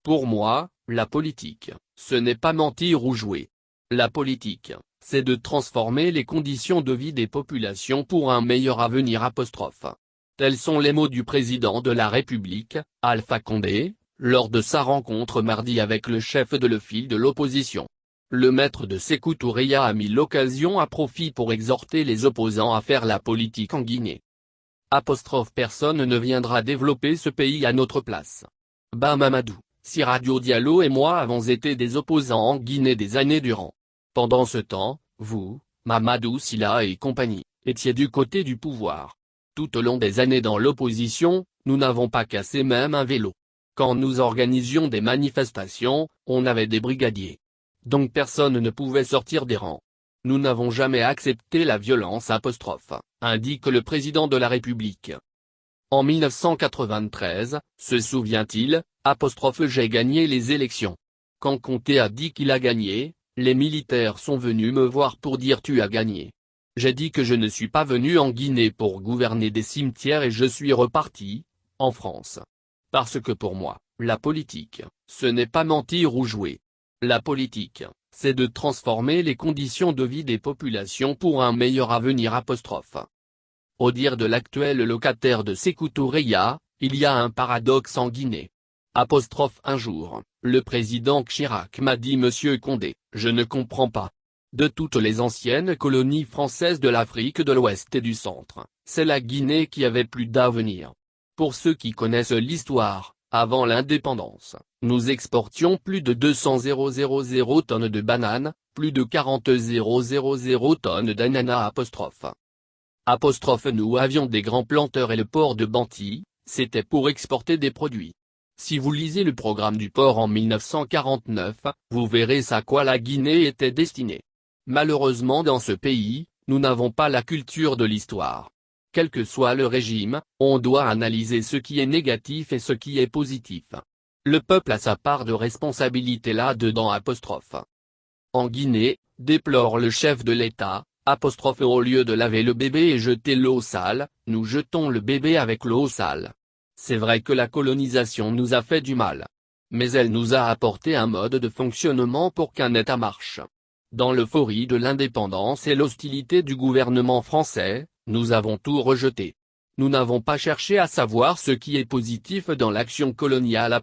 Pour moi, la politique, ce n'est pas mentir ou jouer. La politique, c'est de transformer les conditions de vie des populations pour un meilleur avenir. Tels sont les mots du président de la République, Alpha Condé, lors de sa rencontre mardi avec le chef de le file de l'opposition. Le maître de Sékou Touré a mis l'occasion à profit pour exhorter les opposants à faire la politique en Guinée. Personne ne viendra développer ce pays à notre place. Mamadou, si Radio Diallo et moi avons été des opposants en Guinée des années durant. Pendant ce temps, vous, Mamadou Sylla et compagnie, étiez du côté du pouvoir. Tout au long des années dans l'opposition, nous n'avons pas cassé même un vélo. Quand nous organisions des manifestations, on avait des brigadiers. Donc personne ne pouvait sortir des rangs. Nous n'avons jamais accepté la violence. Indique le président de la République. En 1993, se souvient-il, j'ai gagné les élections. Quand Conté a dit qu'il a gagné, les militaires sont venus me voir pour dire tu as gagné. J'ai dit que je ne suis pas venu en Guinée pour gouverner des cimetières et je suis reparti, en France. Parce que pour moi, la politique, ce n'est pas mentir ou jouer. La politique, c'est de transformer les conditions de vie des populations pour un meilleur avenir. Au dire de l'actuel locataire de Sékou Touré, il y a un paradoxe en Guinée. Un jour, le président Chirac m'a dit Monsieur Condé, je ne comprends pas. De toutes les anciennes colonies françaises de l'Afrique de l'Ouest et du Centre, c'est la Guinée qui avait plus d'avenir. Pour ceux qui connaissent l'histoire, avant l'indépendance, nous exportions plus de 200 000 tonnes de bananes, plus de 40 000 tonnes d'ananas. Nous avions des grands planteurs et le port de Banti, c'était pour exporter des produits. Si vous lisez le programme du port en 1949, vous verrez à quoi la Guinée était destinée. Malheureusement dans ce pays, nous n'avons pas la culture de l'histoire. Quel que soit le régime, on doit analyser ce qui est négatif et ce qui est positif. Le peuple a sa part de responsabilité là-dedans. En Guinée, déplore le chef de l'État, au lieu de laver le bébé et jeter l'eau sale, nous jetons le bébé avec l'eau sale. C'est vrai que la colonisation nous a fait du mal. Mais elle nous a apporté un mode de fonctionnement pour qu'un État marche. Dans l'euphorie de l'indépendance et l'hostilité du gouvernement français, nous avons tout rejeté. Nous n'avons pas cherché à savoir ce qui est positif dans l'action coloniale.